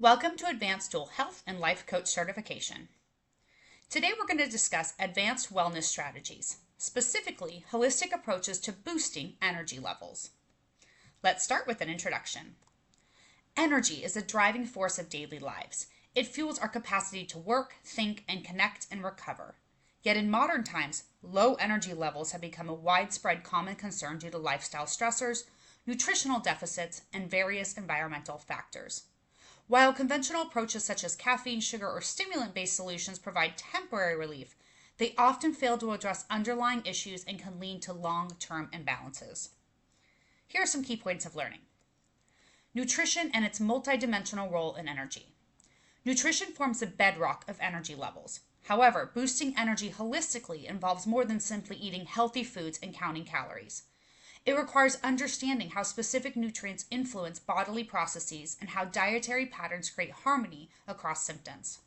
Welcome to Advanced Dual Health and Life Coach Certification. Today we're going to discuss advanced wellness strategies, specifically holistic approaches to boosting energy levels. Let's start with an introduction. Energy is a driving force of daily lives. It fuels our capacity to work, think, and connect and recover. Yet in modern times, low energy levels have become a widespread common concern due to lifestyle stressors, nutritional deficits, and various environmental factors. While conventional approaches such as caffeine, sugar, or stimulant-based solutions provide temporary relief, they often fail to address underlying issues and can lead to long-term imbalances. Here are some key points of learning. Nutrition and its multidimensional role in energy. Nutrition forms the bedrock of energy levels. However, boosting energy holistically involves more than simply eating healthy foods and counting calories. It requires understanding how specific nutrients influence bodily processes and how dietary patterns create harmony across symptoms.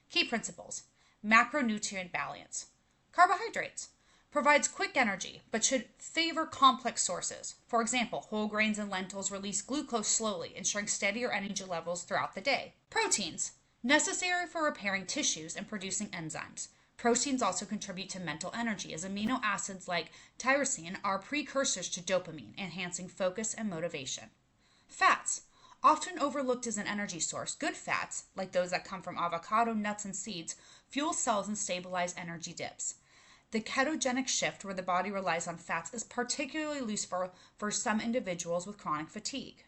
Key principles: macronutrient balance. Carbohydrates provides quick energy but should favor complex sources. For example, whole grains and lentils release glucose slowly, ensuring steadier energy levels throughout the day. Proteins, necessary for repairing tissues and producing enzymes. Proteins also contribute to mental energy, as amino acids like tyrosine are precursors to dopamine, enhancing focus and motivation. Fats, often overlooked as an energy source, good fats, like those that come from avocado, nuts, and seeds, fuel cells and stabilize energy dips. The ketogenic shift, where the body relies on fats, is particularly useful for some individuals with chronic fatigue.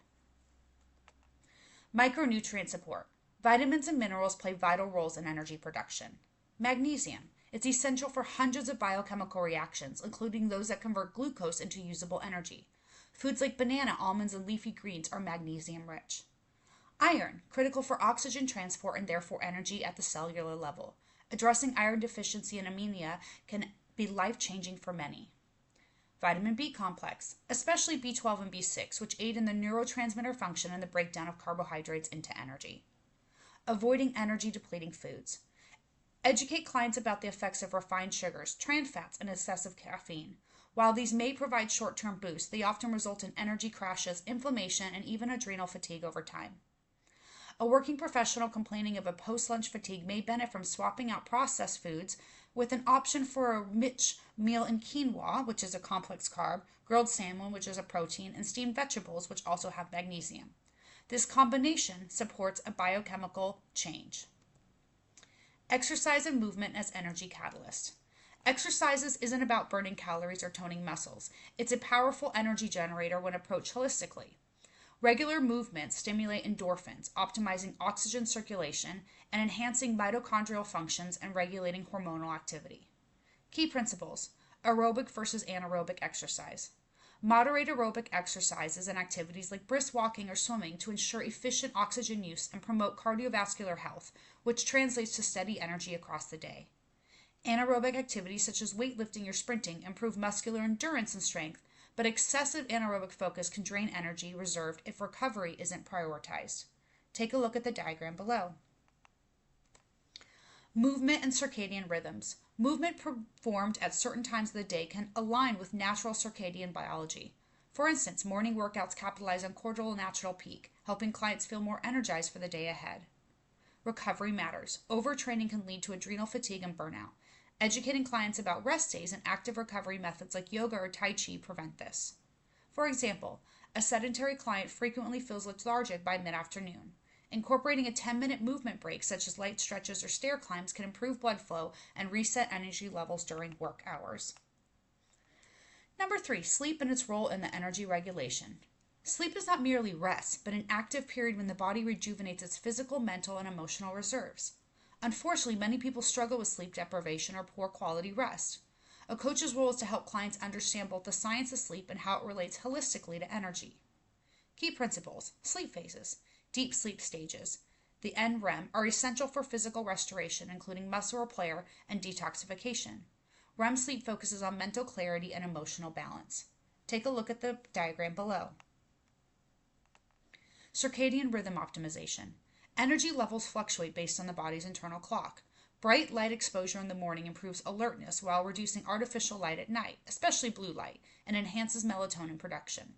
Micronutrient support. Vitamins and minerals play vital roles in energy production. Magnesium. It's essential for hundreds of biochemical reactions, including those that convert glucose into usable energy. Foods like banana, almonds, and leafy greens are magnesium rich. Iron, critical for oxygen transport and therefore energy at the cellular level. Addressing iron deficiency and anemia can be life-changing for many. Vitamin B complex, especially B12 and B6, which aid in the neurotransmitter function and the breakdown of carbohydrates into energy. Avoiding energy-depleting foods. Educate clients about the effects of refined sugars, trans fats, and excessive caffeine. While these may provide short-term boosts, they often result in energy crashes, inflammation, and even adrenal fatigue over time. A working professional complaining of a post-lunch fatigue may benefit from swapping out processed foods with an option for a rich meal in quinoa, which is a complex carb, grilled salmon, which is a protein, and steamed vegetables, which also have magnesium. This combination supports a biochemical change. Exercise and movement as energy catalyst. Exercises isn't about burning calories or toning muscles. It's a powerful energy generator when approached holistically. Regular movements stimulate endorphins, optimizing oxygen circulation and enhancing mitochondrial functions and regulating hormonal activity. Key principles: aerobic versus anaerobic exercise. Moderate aerobic exercises and activities like brisk walking or swimming to ensure efficient oxygen use and promote cardiovascular health, which translates to steady energy across the day. Anaerobic activities such as weightlifting or sprinting improve muscular endurance and strength, but excessive anaerobic focus can drain energy reserved if recovery isn't prioritized. Take a look at the diagram below. Movement and circadian rhythms. Movement performed at certain times of the day can align with natural circadian biology. For instance, morning workouts capitalize on cortical natural peak, helping clients feel more energized for the day ahead. Recovery matters. Overtraining can lead to adrenal fatigue and burnout. Educating clients about rest days and active recovery methods like yoga or Tai Chi prevent this. For example, a sedentary client frequently feels lethargic by mid-afternoon. Incorporating a 10-minute movement break, such as light stretches or stair climbs, can improve blood flow and reset energy levels during work hours. Number 3, sleep and its role in the energy regulation. Sleep is not merely rest, but an active period when the body rejuvenates its physical, mental, and emotional reserves. Unfortunately, many people struggle with sleep deprivation or poor quality rest. A coach's role is to help clients understand both the science of sleep and how it relates holistically to energy. Key principles: sleep phases. Deep sleep stages, the NREM, are essential for physical restoration, including muscle repair and detoxification. REM sleep focuses on mental clarity and emotional balance. Take a look at the diagram below. Circadian rhythm optimization. Energy levels fluctuate based on the body's internal clock. Bright light exposure in the morning improves alertness while reducing artificial light at night, especially blue light, and enhances melatonin production.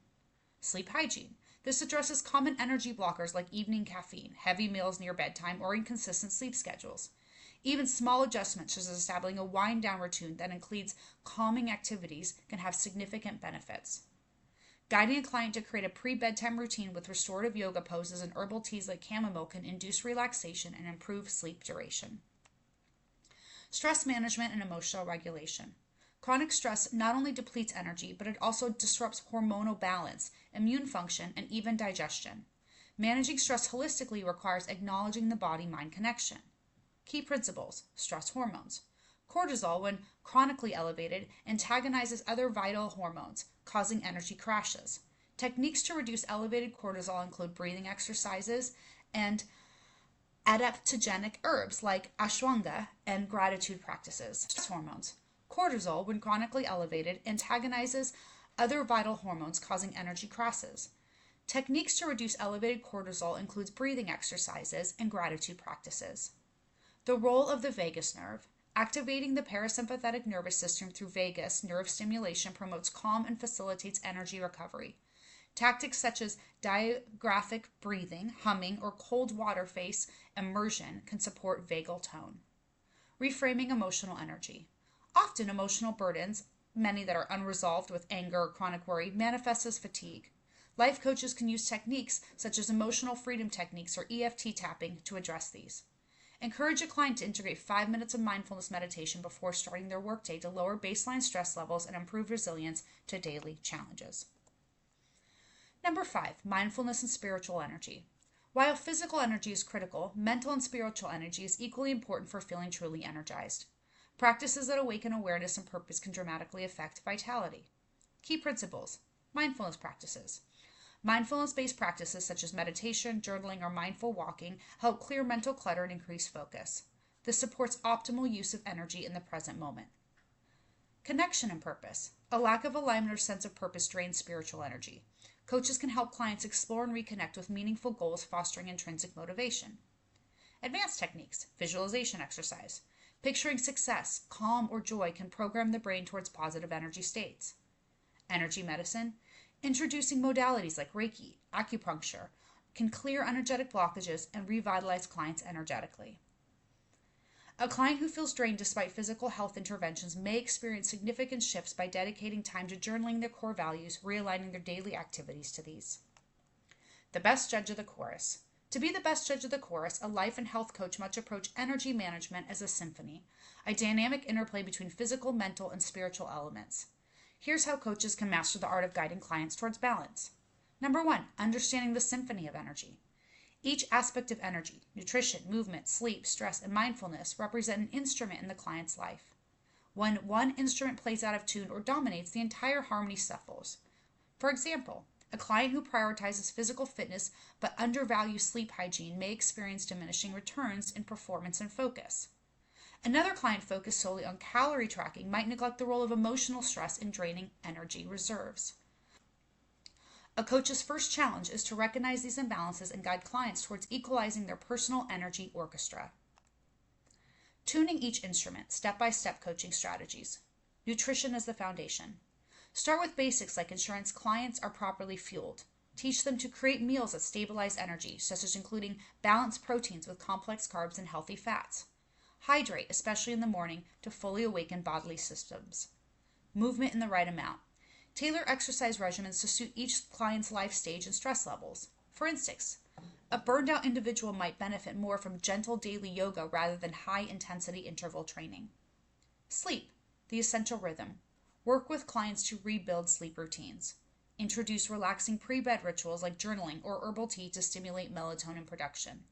Sleep hygiene. This addresses common energy blockers like evening caffeine, heavy meals near bedtime, or inconsistent sleep schedules. Even small adjustments, such as establishing a wind down routine that includes calming activities, can have significant benefits. Guiding a client to create a pre-bedtime routine with restorative yoga poses and herbal teas like chamomile can induce relaxation and improve sleep duration. Stress management and emotional regulation. Chronic stress not only depletes energy, but it also disrupts hormonal balance, immune function, and even digestion. Managing stress holistically requires acknowledging the body-mind connection. Key principles: stress hormones. Cortisol, when chronically elevated, antagonizes other vital hormones, causing energy crashes. Techniques to reduce elevated cortisol include breathing exercises and adaptogenic herbs like ashwagandha and gratitude practices. Stress hormones. Cortisol, when chronically elevated, antagonizes other vital hormones, causing energy crashes. Techniques to reduce elevated cortisol includes breathing exercises and gratitude practices. The role of the vagus nerve. Activating the parasympathetic nervous system through vagus nerve stimulation promotes calm and facilitates energy recovery. Tactics such as diaphragmatic breathing, humming, or cold water face immersion can support vagal tone. Reframing emotional energy. Often emotional burdens, many that are unresolved with anger or chronic worry, manifest as fatigue. Life coaches can use techniques such as emotional freedom techniques or EFT tapping to address these. Encourage a client to integrate 5 minutes of mindfulness meditation before starting their workday to lower baseline stress levels and improve resilience to daily challenges. Number 5, mindfulness and spiritual energy. While physical energy is critical, mental and spiritual energy is equally important for feeling truly energized. Practices that awaken awareness and purpose can dramatically affect vitality. Key principles: mindfulness practices. Mindfulness-based practices such as meditation, journaling, or mindful walking help clear mental clutter and increase focus. This supports optimal use of energy in the present moment. Connection and purpose. A lack of alignment or sense of purpose drains spiritual energy. Coaches can help clients explore and reconnect with meaningful goals, fostering intrinsic motivation. Advanced techniques. Visualization exercise. Picturing success, calm, or joy can program the brain towards positive energy states. Energy medicine. Introducing modalities like Reiki, acupuncture, can clear energetic blockages and revitalize clients energetically. A client who feels drained despite physical health interventions may experience significant shifts by dedicating time to journaling their core values, realigning their daily activities to these. The best judge of the chorus. To be the best judge of the chorus, a life and health coach must approach energy management as a symphony, a dynamic interplay between physical, mental, and spiritual elements. Here's how coaches can master the art of guiding clients towards balance. Number 1, understanding the symphony of energy. Each aspect of energy, nutrition, movement, sleep, stress, and mindfulness, represent an instrument in the client's life. When one instrument plays out of tune or dominates, the entire harmony suffers. For example, a client who prioritizes physical fitness but undervalues sleep hygiene may experience diminishing returns in performance and focus. Another client focused solely on calorie tracking might neglect the role of emotional stress in draining energy reserves. A coach's first challenge is to recognize these imbalances and guide clients towards equalizing their personal energy orchestra. Tuning each instrument, step-by-step coaching strategies. Nutrition is the foundation. Start with basics like ensuring clients are properly fueled. Teach them to create meals that stabilize energy, such as including balanced proteins with complex carbs and healthy fats. Hydrate, especially in the morning, to fully awaken bodily systems. Movement in the right amount. Tailor exercise regimens to suit each client's life stage and stress levels. For instance, a burned out individual might benefit more from gentle daily yoga rather than high-intensity interval training. Sleep, the essential rhythm. Work with clients to rebuild sleep routines. Introduce relaxing pre-bed rituals like journaling or herbal tea to stimulate melatonin production.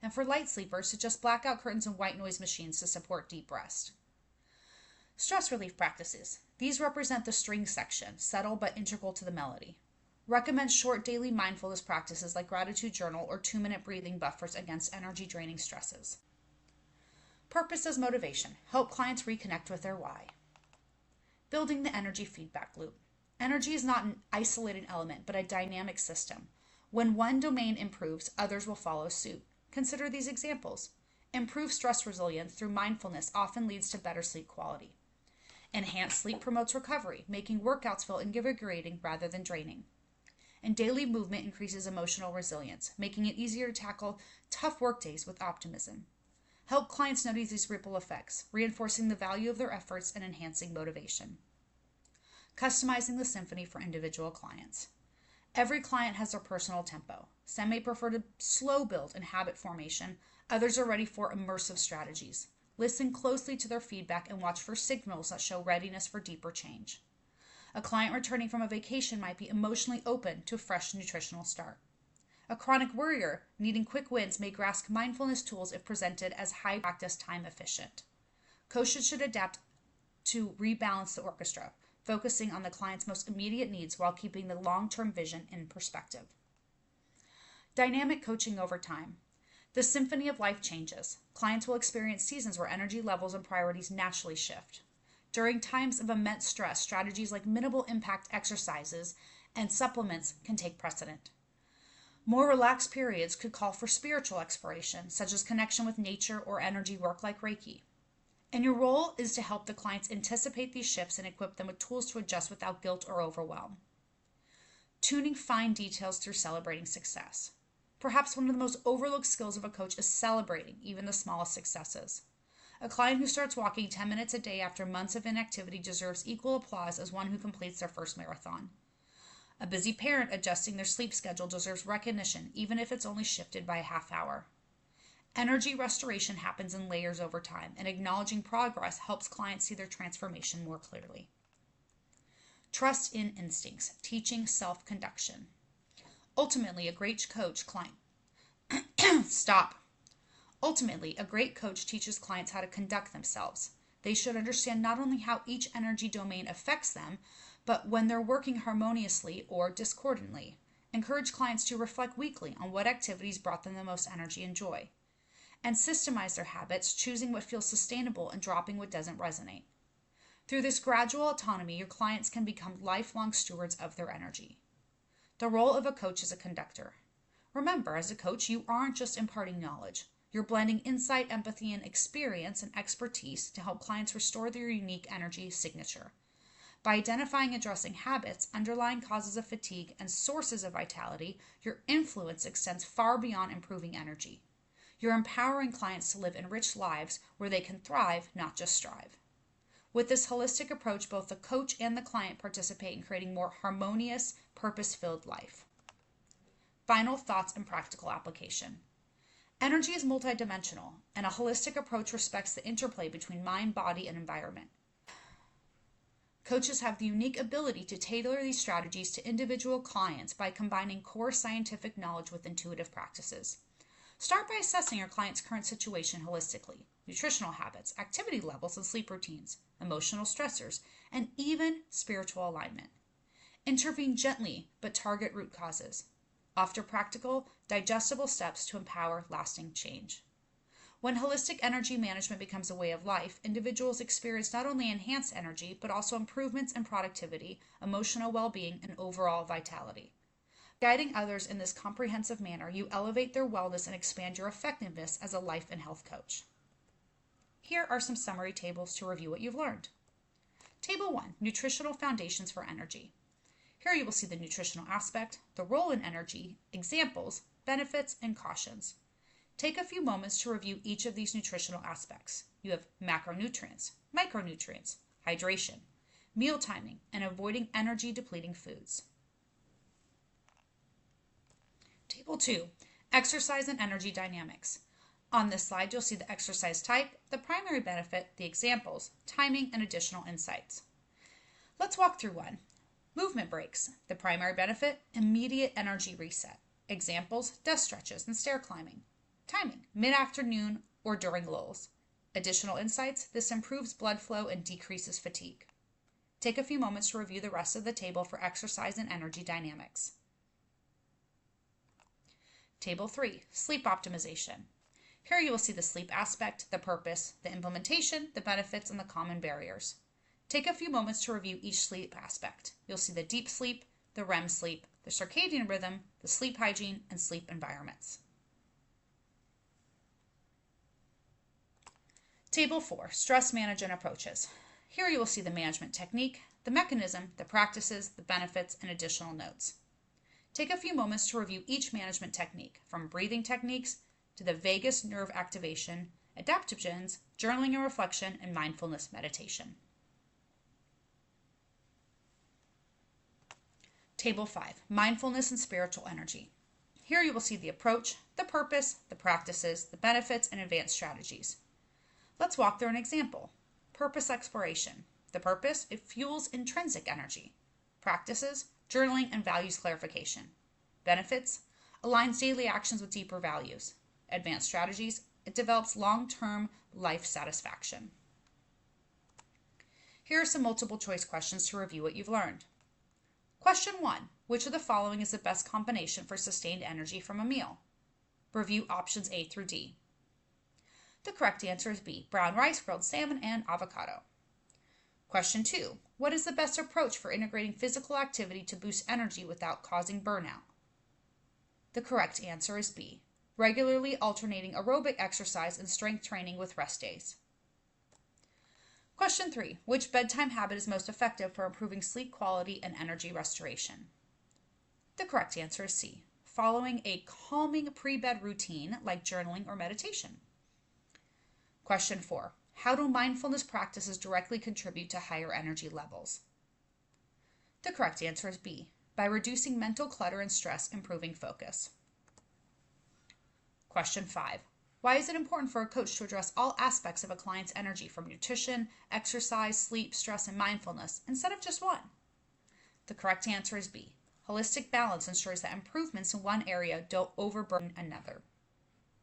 And for light sleepers, suggest blackout curtains and white noise machines to support deep rest. Stress relief practices. These represent the string section, subtle but integral to the melody. Recommend short daily mindfulness practices like gratitude journal or 2-minute breathing buffers against energy-draining stresses. Purpose as motivation. Help clients reconnect with their why. Building the energy feedback loop. Energy is not an isolated element, but a dynamic system. When one domain improves, others will follow suit. Consider these examples. Improved stress resilience through mindfulness often leads to better sleep quality. Enhanced sleep promotes recovery, making workouts feel invigorating rather than draining. and daily movement increases emotional resilience, making it easier to tackle tough workdays with optimism. Help clients notice these ripple effects, reinforcing the value of their efforts and enhancing motivation. Customizing the symphony for individual clients. Every client has their personal tempo. Some may prefer to slow build and habit formation. Others are ready for immersive strategies. Listen closely to their feedback and watch for signals that show readiness for deeper change. A client returning from a vacation might be emotionally open to a fresh nutritional start. A chronic worrier needing quick wins may grasp mindfulness tools if presented as high practice time efficient. Coaches should adapt to rebalance the orchestra, focusing on the client's most immediate needs while keeping the long-term vision in perspective. Dynamic coaching over time. The symphony of life changes. Clients will experience seasons where energy levels and priorities naturally shift. During times of immense stress, strategies like minimal impact exercises and supplements can take precedent. More relaxed periods could call for spiritual exploration, such as connection with nature or energy work like Reiki. And your role is to help the clients anticipate these shifts and equip them with tools to adjust without guilt or overwhelm. Tuning fine details through celebrating success. Perhaps one of the most overlooked skills of a coach is celebrating even the smallest successes. A client who starts walking 10 minutes a day after months of inactivity deserves equal applause as one who completes their first marathon. A busy parent adjusting their sleep schedule deserves recognition, even if it's only shifted by a half hour. Energy restoration happens in layers over time, and acknowledging progress helps clients see their transformation more clearly. Trust in instincts, teaching self-conduction. Ultimately, a great coach Ultimately, a great coach teaches clients how to conduct themselves. They should understand not only how each energy domain affects them, but when they're working harmoniously or discordantly. Encourage clients to reflect weekly on what activities brought them the most energy and joy. And systemize their habits, choosing what feels sustainable and dropping what doesn't resonate. Through this gradual autonomy, your clients can become lifelong stewards of their energy. The role of a coach is a conductor. Remember, as a coach, you aren't just imparting knowledge. You're blending insight, empathy, and experience and expertise to help clients restore their unique energy signature. By identifying and addressing habits, underlying causes of fatigue, and sources of vitality, your influence extends far beyond improving energy. You're empowering clients to live enriched lives where they can thrive, not just strive. With this holistic approach, both the coach and the client participate in creating more harmonious, purpose-filled life. Final thoughts and practical application. Energy is multidimensional, and a holistic approach respects the interplay between mind, body, and environment. Coaches have the unique ability to tailor these strategies to individual clients by combining core scientific knowledge with intuitive practices. Start by assessing your client's current situation holistically: nutritional habits, activity levels and sleep routines, emotional stressors, and even spiritual alignment. Intervene gently, but target root causes. Offer practical, digestible steps to empower lasting change. When holistic energy management becomes a way of life, individuals experience not only enhanced energy, but also improvements in productivity, emotional well-being, and overall vitality. Guiding others in this comprehensive manner, you elevate their wellness and expand your effectiveness as a life and health coach. Here are some summary tables to review what you've learned. Table 1, Nutritional Foundations for Energy. Here you will see the nutritional aspect, the role in energy, examples, benefits, and cautions. Take a few moments to review each of these nutritional aspects. You have macronutrients, micronutrients, hydration, meal timing, and avoiding energy-depleting foods. Table 2, Exercise and Energy Dynamics. On this slide, you'll see the exercise type, the primary benefit, the examples, timing, and additional insights. Let's walk through one. Movement breaks. The primary benefit, immediate energy reset. Examples, desk stretches and stair climbing. Timing, mid-afternoon or during lulls. Additional insights, this improves blood flow and decreases fatigue. Take a few moments to review the rest of the table for exercise and energy dynamics. Table 3, Sleep Optimization. Here you will see the sleep aspect, the purpose, the implementation, the benefits, and the common barriers. Take a few moments to review each sleep aspect. You'll see the deep sleep, the REM sleep, the circadian rhythm, the sleep hygiene, and sleep environments. Table 4, Stress Management Approaches. Here you will see the management technique, the mechanism, the practices, the benefits, and additional notes. Take a few moments to review each management technique, from breathing techniques to the vagus nerve activation, adaptogens, journaling and reflection, and mindfulness meditation. Table 5, Mindfulness and Spiritual Energy. Here you will see the approach, the purpose, the practices, the benefits, and advanced strategies. Let's walk through an example. Purpose exploration. The purpose, it fuels intrinsic energy. Practices, journaling and values clarification. Benefits, aligns daily actions with deeper values. Advanced strategies, it develops long-term life satisfaction. Here are some multiple choice questions to review what you've learned. Question 1. Which of the following is the best combination for sustained energy from a meal? Review options A through D. The correct answer is B, brown rice, grilled salmon, and avocado. Question 2. What is the best approach for integrating physical activity to boost energy without causing burnout? The correct answer is B, regularly alternating aerobic exercise and strength training with rest days. Question 3. Which bedtime habit is most effective for improving sleep quality and energy restoration? The correct answer is C, following a calming pre-bed routine like journaling or meditation. Question 4. How do mindfulness practices directly contribute to higher energy levels? The correct answer is B, by reducing mental clutter and stress, improving focus. Question 5. Why is it important for a coach to address all aspects of a client's energy, from nutrition, exercise, sleep, stress, and mindfulness, instead of just one? The correct answer is B. Holistic balance ensures that improvements in one area don't overburden another.